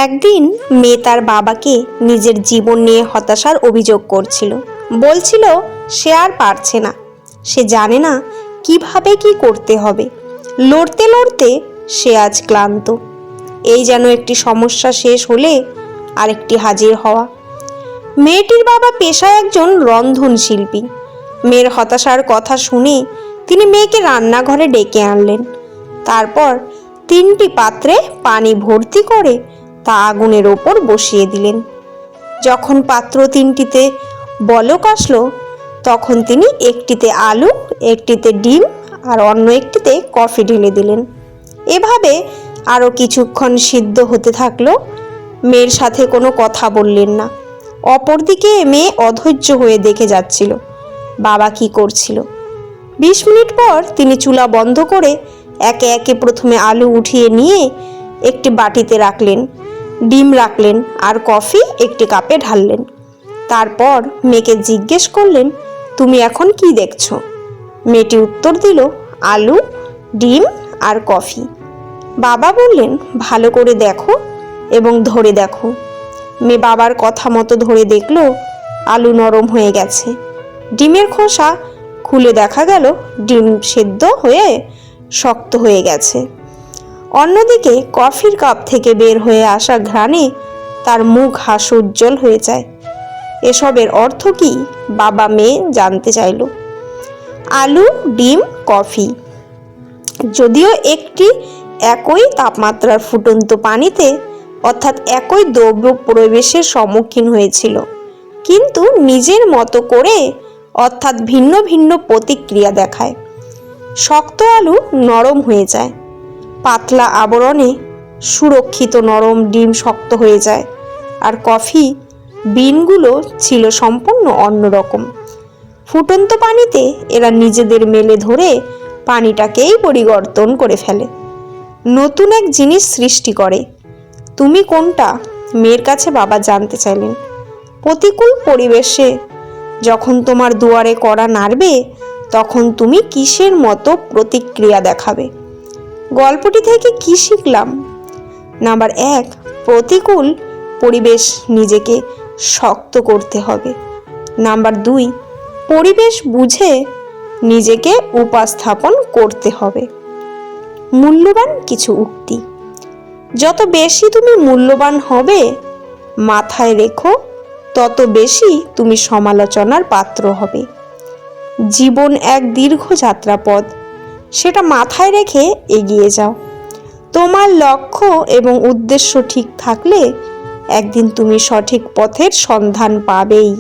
একদিন মেয়ে তার বাবাকে নিজের জীবন নিয়ে হতাশার অভিযোগ করছিল। বলছিল সে আর পারছে না, সে জানে না কিভাবে কি করতে হবে। লড়তে লড়তে সে আজ ক্লান্ত। এই যেন একটি সমস্যা শেষ হলে আরেকটি হাজির হওয়া। মেয়েটির বাবা পেশায় একজন রন্ধনশিল্পী। মেয়ের হতাশার কথা শুনে তিনি মেয়েকে রান্নাঘরে ডেকে আনলেন। তারপর 3টি পাত্রে পানি ভর্তি করে তা আগুনের ওপর বসিয়ে দিলেন। যখন পাত্র 3টিতে বলক আসলো, তখন তিনি একটিতে আলু, একটিতে ডিম আর অন্য একটিতে কফি ঢেলে দিলেন। এভাবে আরও কিছুক্ষণ সিদ্ধ হতে থাকলো। মেয়ের সাথে কোনো কথা বললেন না। অপরদিকে মেয়ে অধৈর্য হয়ে দেখে যাচ্ছিল বাবা কি করছিল। 20 মিনিট পর তিনি চুলা বন্ধ করে একে একে প্রথমে আলু উঠিয়ে নিয়ে একটি বাটিতে রাখলেন, ডিম রাখলেন আর কফি একটি কাপে ঢাললেন। তারপর মেয়েকে জিজ্ঞেস করলেন, তুমি এখন কি দেখছো? মেয়েটি উত্তর দিল, আলু, ডিম আর কফি। বাবা বললেন, ভালো করে দেখো এবং ধরে দেখো। মেয়ে বাবার কথা মতো ধরে দেখলো আলু নরম হয়ে গেছে। ডিমের খোসা খুলে দেখা গেল ডিম সেদ্ধ হয়ে শক্ত হয়ে গেছে। অন্যদিকে কফির কাপ থেকে বের হয়ে আসা ঘ্রাণে তার মুখ হাস্যোজ্জ্বল হয়ে যায়। এসবের অর্থ কি বাবা মেয়ে জানতে চাইল। আলু, ডিম, কফি যদিও একটি একই তাপমাত্রার ফুটন্ত পানিতে অর্থাৎ একই দ্রব্য পরিবেশের সম্মুখীন হয়েছিল, কিন্তু নিজের মতো করে অর্থাৎ ভিন্ন ভিন্ন প্রতিক্রিয়া দেখায়। শক্ত আলু নরম হয়ে যায়, পাতলা আবরণে সুরক্ষিত নরম ডিম শক্ত হয়ে যায়, আর কফি বিনগুলো ছিল সম্পূর্ণ অন্যরকম। ফুটন্ত পানিতে এরা নিজেদের মেলে ধরে পানিটাকেই পরিবর্তন করে ফেলে, নতুন এক জিনিস সৃষ্টি করে। তুমি কোনটা? মেয়ের কাছে বাবা জানতে চাইলেন। প্রতিকূল পরিবেশে যখন তোমার দুয়ারে কড়া নাড়বে, তখন তুমি কিসের মতো প্রতিক্রিয়া দেখাবে? গল্পটি থেকে কি শিখলাম? নাম্বার 1, প্রতিকূল পরিবেশ নিজেকে শক্ত করতে হবে। নাম্বার 2, পরিবেশ বুঝে নিজেকে উপস্থাপন করতে হবে। মূল্যবান কিছু উক্তি। যত বেশি তুমি মূল্যবান হবে, মাথায় রেখো, তত বেশি তুমি সমালোচনার পাত্র হবে। জীবন এক দীর্ঘ যাত্রাপথ, সেটা মাথায় রেখে এগিয়ে যাও। তোমার লক্ষ্য এবং উদ্দেশ্য ঠিক থাকলে একদিন তুমি সঠিক পথের সন্ধান পাবেই।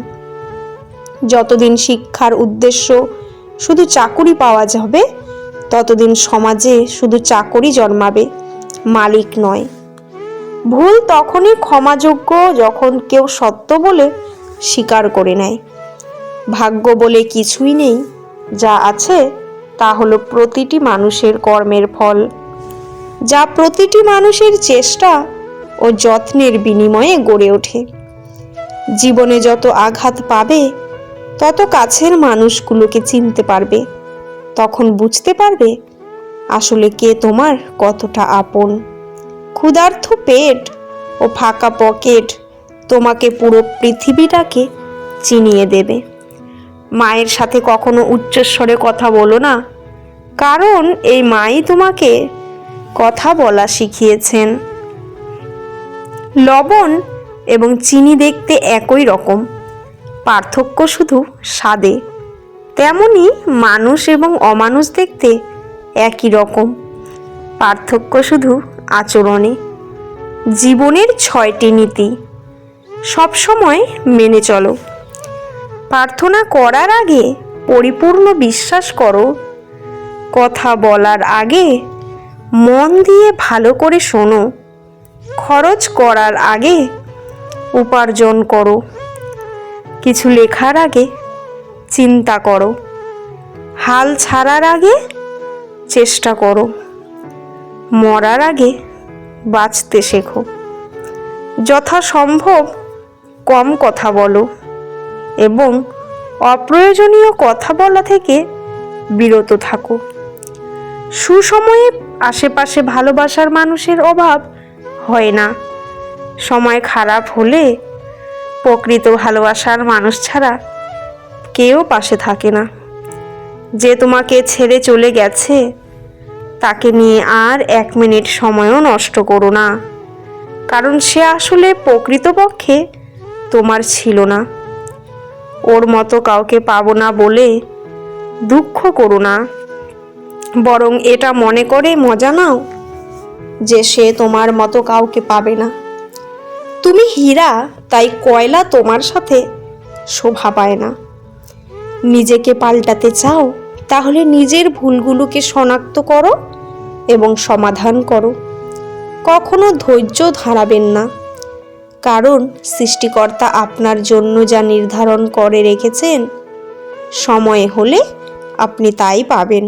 যতদিন শিক্ষার উদ্দেশ্য শুধু চাকুরি পাওয়া যাবে, ততদিন সমাজে শুধু চাকরি জন্মাবে, মালিক নয়। ভুল তখনই ক্ষমাযোগ্য যখন কেউ সত্য বলে স্বীকার করে নেয়। ভাগ্য বলে কিছুই নেই, যা আছে তা হলো প্রতিটি মানুষের কর্মের ফল, যা প্রতিটি মানুষের চেষ্টা ও যত্নের বিনিময়ে গড়ে ওঠে। জীবনে যত আঘাত পাবে, তত কাছের মানুষগুলোকে চিনতে পারবে। তখন বুঝতে পারবে আসলে কে তোমার কতটা আপন। ক্ষুধার্ত পেট ও ফাঁকা পকেট তোমাকে পুরো পৃথিবীটাকে চিনিয়ে দেবে। মায়ের সাথে কখনো উচ্চস্বরে কথা বলো না, কারণ এই মাই তোমাকে কথা বলা শিখিয়েছেন। লবণ এবং চিনি দেখতে একই রকম, পার্থক্য শুধু স্বাদে। তেমনি মানুষ এবং অমানুষ দেখতে একই রকম, পার্থক্য শুধু আচরণে। জীবনের 6টি নীতি সবসময় মেনে চলো। প্রার্থনা করার আগে পরিপূর্ণ বিশ্বাস করো। কথা বলার আগে মন দিয়ে ভালো করে শোনো। খরচ করার আগে উপার্জন করো। কিছু লেখার আগে চিন্তা করো। হাল ছাড়ার আগে চেষ্টা করো। মরার আগে বাঁচতে শেখো। যথাসম্ভব কম কথা বলো এবং অপ্রয়োজনীয় কথা বলা থেকে বিরত থাকো। সুসময়ে আশেপাশে ভালোবাসার মানুষের অভাব হয় না, সময় খারাপ হলে প্রকৃত ভালোবাসার মানুষ ছাড়া কেউ পাশে থাকে না। যে তোমাকে ছেড়ে চলে গেছে তাকে নিয়ে আর 1 মিনিট সময়ও নষ্ট করো না, কারণ সে আসলে প্রকৃতপক্ষে তোমার ছিল না। ওর মতো কাউকে পাবো না বলে দুঃখ করো না, বরং এটা মনে করে মজা নাও যে সে তোমার মতো কাউকে পাবে না। তুমি হীরা, তাই কয়লা তোমার সাথে শোভা পায় না। নিজেকে পাল্টাতে চাও তাহলে নিজের ভুলগুলোকে শনাক্ত করো এবং সমাধান করো। কখনো ধৈর্য হারাবেন না, কারণ সৃষ্টিকর্তা আপনার জন্য যা নির্ধারণ করে রেখেছেন সময় হলে আপনি তাই পাবেন।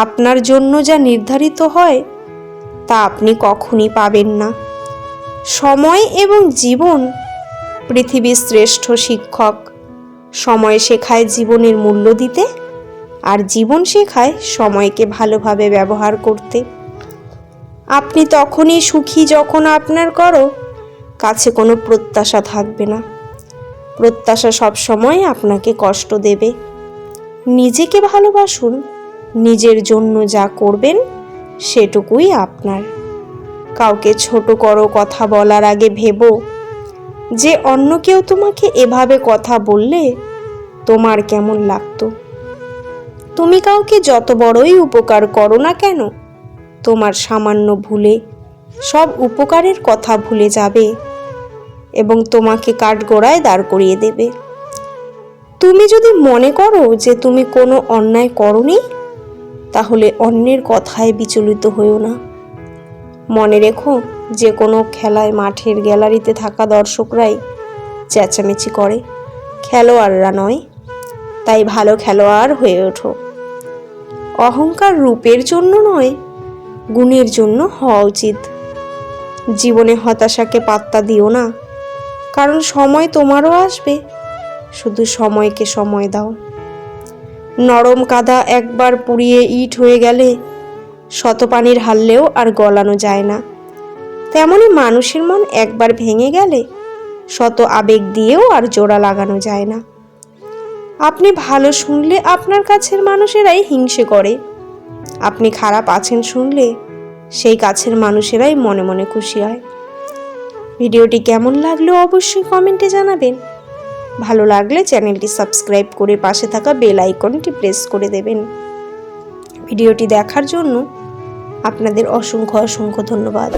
আপনার জন্য যা নির্ধারিত হয় তা আপনি কখনই পাবেন না। সময় এবং জীবন পৃথিবীর শ্রেষ্ঠ শিক্ষক। সময় শেখায় জীবনের মূল্য দিতে, আর জীবন শেখায় সময়কে ভালোভাবে ব্যবহার করতে। আপনি তখনই সুখী যখন আপনার কাছে কোনো প্রত্যাশা থাকবে না। প্রত্যাশা সবসময় আপনাকে কষ্ট দেবে। নিজেকে ভালোবাসুন, নিজের জন্য যা করবেন সেটুকুই আপনার। কাউকে ছোট করো কথা বলার আগে ভেবো যে অন্য কেউ তোমাকে এভাবে কথা বললে তোমার কেমন লাগতো। তুমি কাউকে যত বড়ই উপকার করো না কেন, তোমার সামান্য ভুলে সব উপকারের কথা ভুলে যাবে এবং তোমাকে কাঠগড়ায় দাঁড় করিয়ে দেবে। তুমি যদি মনে করো যে তুমি কোনো অন্যায় করোনি, তাহলে অন্যের কথায় বিচলিত হইও না। মনে রেখো, যে কোনো খেলায় মাঠের গ্যালারিতে থাকা দর্শকরাই চেঁচামেচি করে, খেলোয়াড়রা নয়। তাই ভালো খেলোয়াড় হয়ে ওঠো। অহংকার রূপের জন্য নয়, গুণের জন্য হওয়া উচিত। জীবনে হতাশাকে পাত্তা দিও না, কারণ সময় তোমারও আসবে। শুধু সময়কে সময় দাও। নরম কাদা একবার পুড়িয়ে ইট হয়ে গেলে শত পানির হারলেও আর গলানো যায় না। তেমনি মানুষের মন একবার ভেঙে গেলে শত আবেগ দিয়েও আর জোড়া লাগানো যায় না। আপনি ভালো শুনলে আপনার কাছের মানুষেরাই হিংসে করে। আপনি খারাপ আছেন শুনলে সেই কাছের মানুষেরাই মনে মনে খুশি হয়। ভিডিওটি কেমন লাগলো অবশ্যই কমেন্টে জানাবেন। ভালো লাগলে চ্যানেলটি সাবস্ক্রাইব করে পাশে থাকা বেল আইকনটি প্রেস করে দেবেন। ভিডিওটি দেখার জন্য আপনাদের অসংখ্য ধন্যবাদ।